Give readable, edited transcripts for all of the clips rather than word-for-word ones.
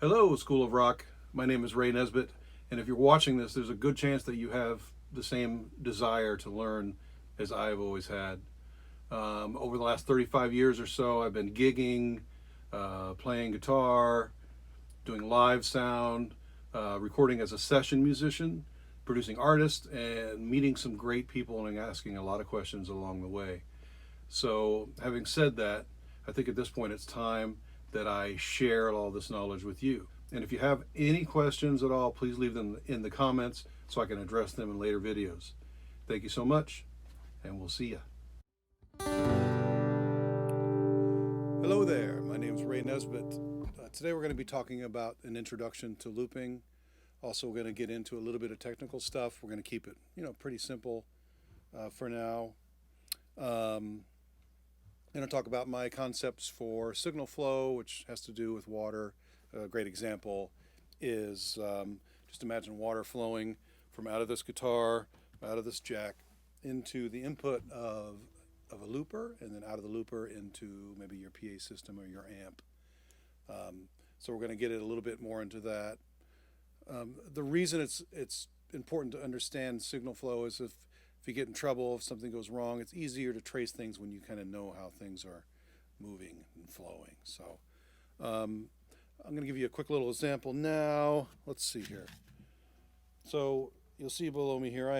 Hello, School of Rock. My name is Ray Nesbit, and if you're watching this, there's a good chance that you have the same desire to learn as I've always had. Over the last 35 years or so, I've been gigging, playing guitar, doing live sound, recording as a session musician, producing artists, and meeting some great people and asking a lot of questions along the way. So, having said that, I think at this point it's time that I share all this knowledge with you. And if you have any questions at all, please leave them in the comments so I can address them in later videos. Thank you so much, and we'll see you. Hello there, my name is Ray Nesbit. Today we're going to be talking about an introduction to looping. Also, we're going to get into a little bit of technical stuff. We're going to keep it, pretty simple for now. I'm going to talk about my concepts for signal flow, which has to do with water. A great example is just imagine water flowing from out of this guitar, out of this jack, into the input of a looper, and then out of the looper into maybe your PA system or your amp. So we're going to get it a little bit more into that. The reason it's important to understand signal flow is if you get in trouble, if something goes wrong, it's easier to trace things when you kind of know how things are moving and flowing. So I'm going to give you a quick little example now. Let's see here. So you'll see below me here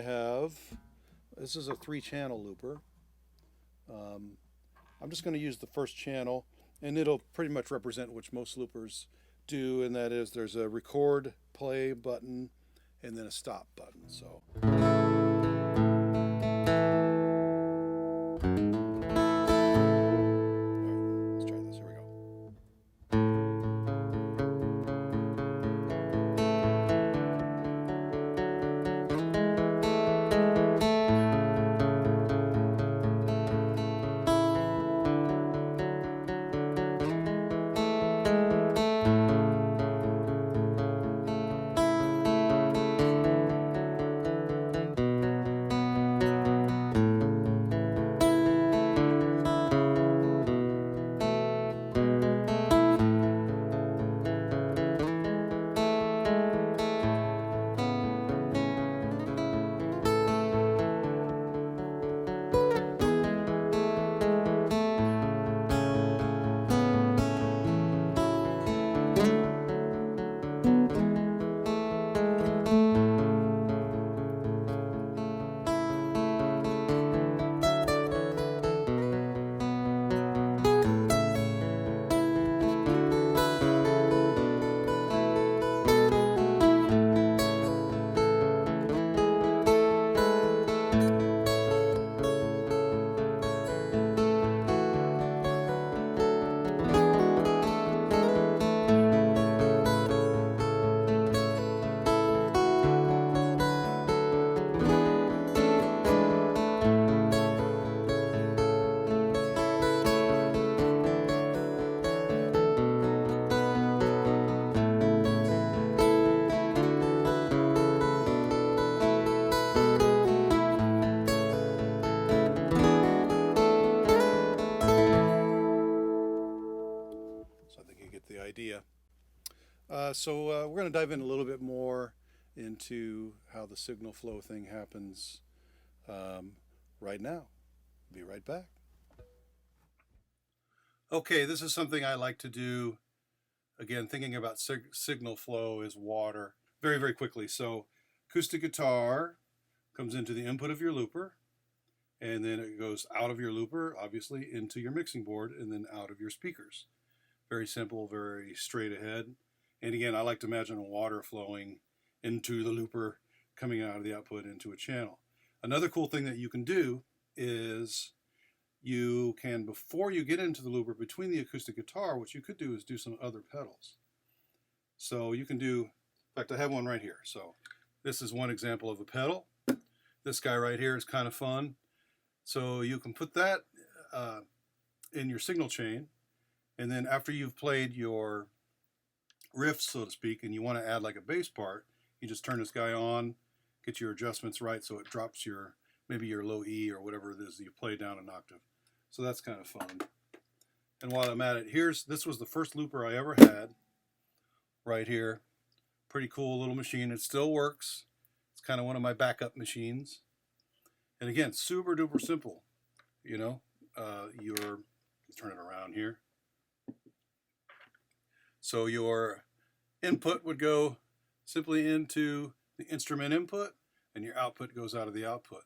this is a 3-channel looper. I'm just going to use the first channel, and it'll pretty much represent what most loopers do, and that is there's a record play button and then a stop button. So I think you get the idea. So we're going to dive in a little bit more into how the signal flow thing happens right now. Be right back. Okay, this is something I like to do. Again, thinking about signal flow is water. Very, very quickly. So acoustic guitar comes into the input of your looper, and then it goes out of your looper, obviously, into your mixing board, and then out of your speakers. Very simple, very straight ahead. And again, I like to imagine water flowing into the looper, coming out of the output into a channel. Another cool thing that you can do is you can, before you get into the looper, between the acoustic guitar, what you could do is do some other pedals. So you can do, in fact, I have one right here. So this is one example of a pedal. This guy right here is kind of fun. So you can put that in your signal chain, and then after you've played your riff, so to speak, and you want to add like a bass part, you just turn this guy on, get your adjustments right so it drops your, maybe your low E or whatever it is that you play down an octave. So that's kind of fun. And while I'm at it, this was the first looper I ever had. right here. Pretty cool little machine. It still works. It's kind of one of my backup machines. And again, super duper simple. You know, turn it around here. So your input would go simply into the instrument input, and your output goes out of the output.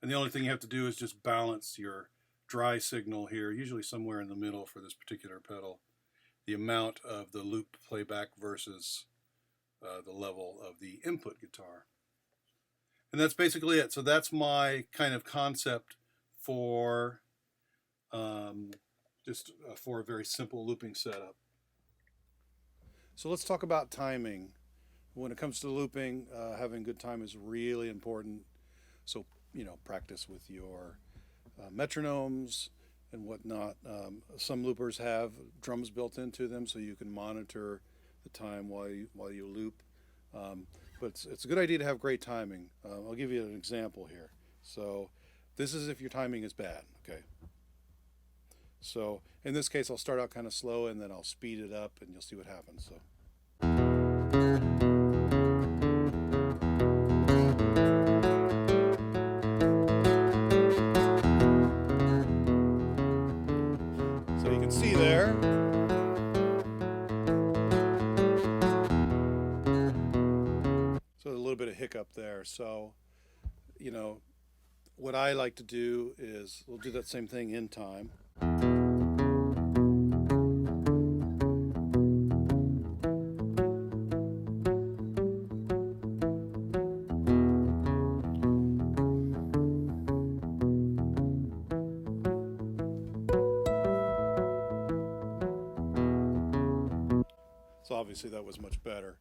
And the only thing you have to do is just balance your dry signal here, usually somewhere in the middle for this particular pedal, the amount of the loop playback versus the level of the input guitar. And that's basically it. So that's my kind of concept for for a very simple looping setup. So let's talk about timing. When it comes to looping, having good time is really important. So, practice with your metronomes and whatnot. Some loopers have drums built into them, so you can monitor the time while you loop. But it's a good idea to have great timing. I'll give you an example here. So this is if your timing is bad, okay? So in this case, I'll start out kind of slow and then I'll speed it up and you'll see what happens. So. So you can see there. So a little bit of hiccup there. So, what I like to do is we'll do that same thing in time. So obviously that was much better.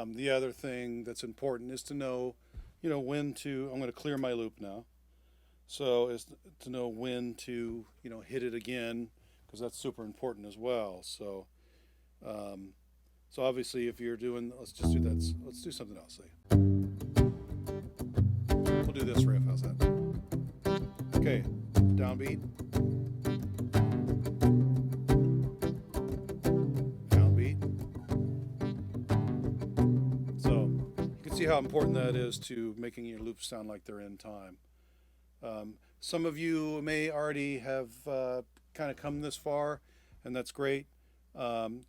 The other thing that's important is to know, when to, I'm going to clear my loop now. So is to know when to, hit it again, because that's super important as well. So, so obviously if you're doing, let's just do that. Let's do something else. We'll do this riff. How's that? Okay, downbeat. See how important that is to making your loops sound like they're in time. Some of you may already have kind of come this far, and that's great.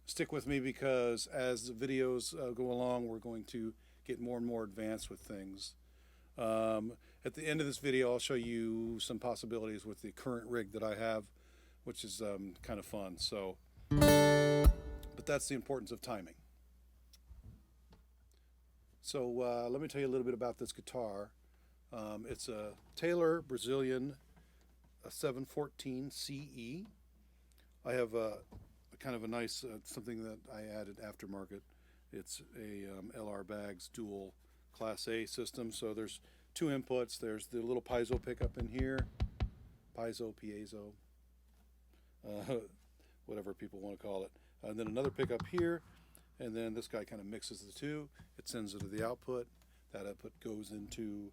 Stick with me, because as the videos go along, we're going to get more and more advanced with things. At the end of this video, I'll show you some possibilities with the current rig that I have, which is kind of fun. So, but that's the importance of timing. So let me tell you a little bit about this guitar. It's a Taylor Brazilian 714 CE. I have a kind of a nice something that I added aftermarket. It's a LR Baggs dual Class A system. So there's two inputs. There's the little piezo pickup in here, piezo, whatever people want to call it, and then another pickup here. And then this guy kind of mixes the two. It sends it to the output. That output goes into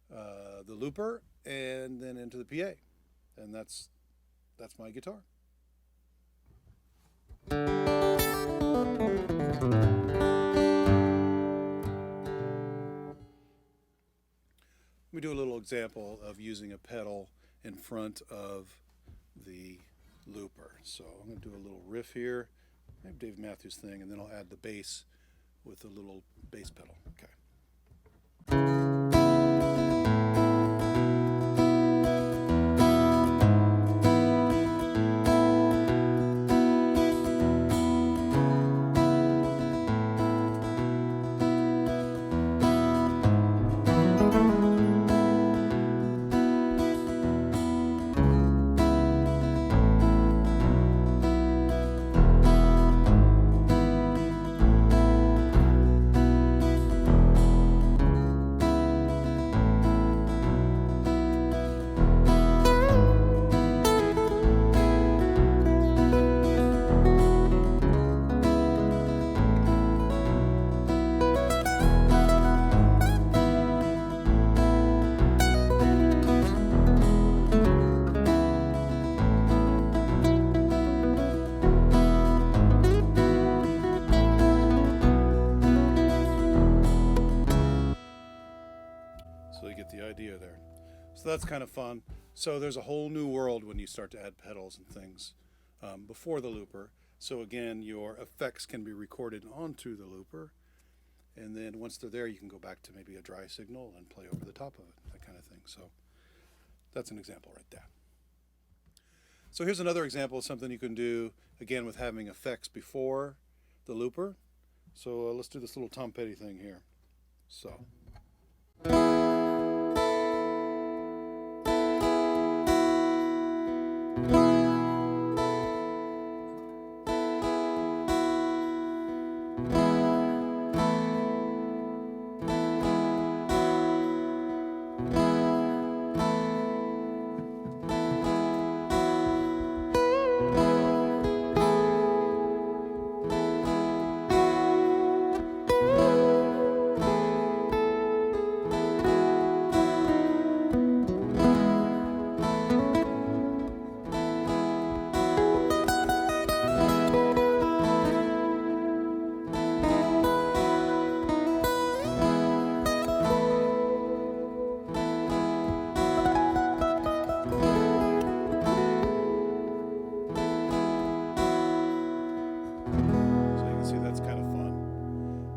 the looper and then into the PA. And that's my guitar. Let me do a little example of using a pedal in front of the looper. So I'm going to do a little riff here. Maybe Dave Matthews thing, and then I'll add the bass with a little bass pedal. Okay. that's kind of fun. So there's a whole new world when you start to add pedals and things before the looper. So again, your effects can be recorded onto the looper. And then once they're there, you can go back to maybe a dry signal and play over the top of it, that kind of thing. So that's an example right there. So here's another example of something you can do, again, with having effects before the looper. So let's do this little Tom Petty thing here. So.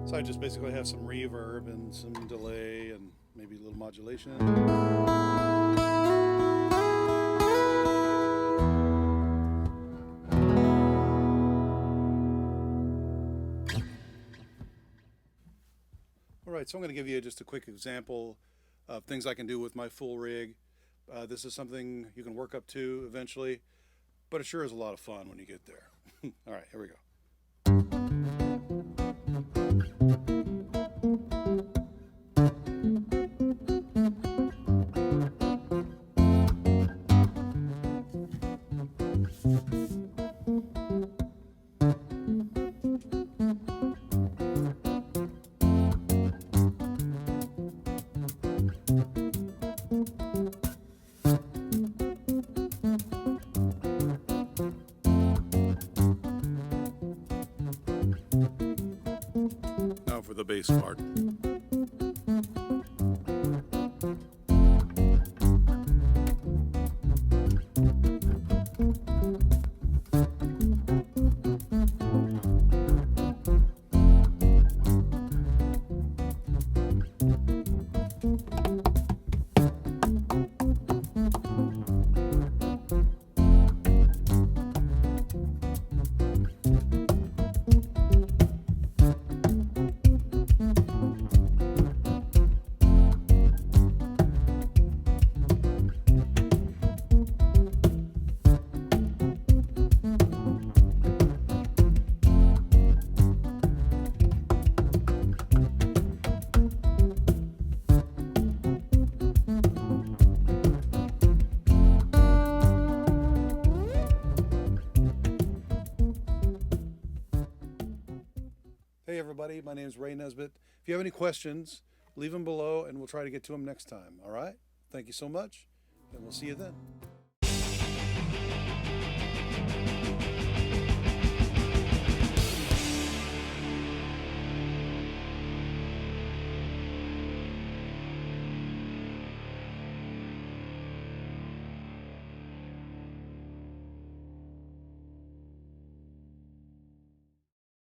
So I just basically have some reverb and some delay and maybe a little modulation. All right, so I'm going to give you just a quick example of things I can do with my full rig. This is something you can work up to eventually, but it sure is a lot of fun when you get there. All right, here we go. Now for the bass part. Hey everybody, my name is Ray Nesbit. If you have any questions, leave them below and we'll try to get to them next time, all right? Thank you so much, and we'll see you then.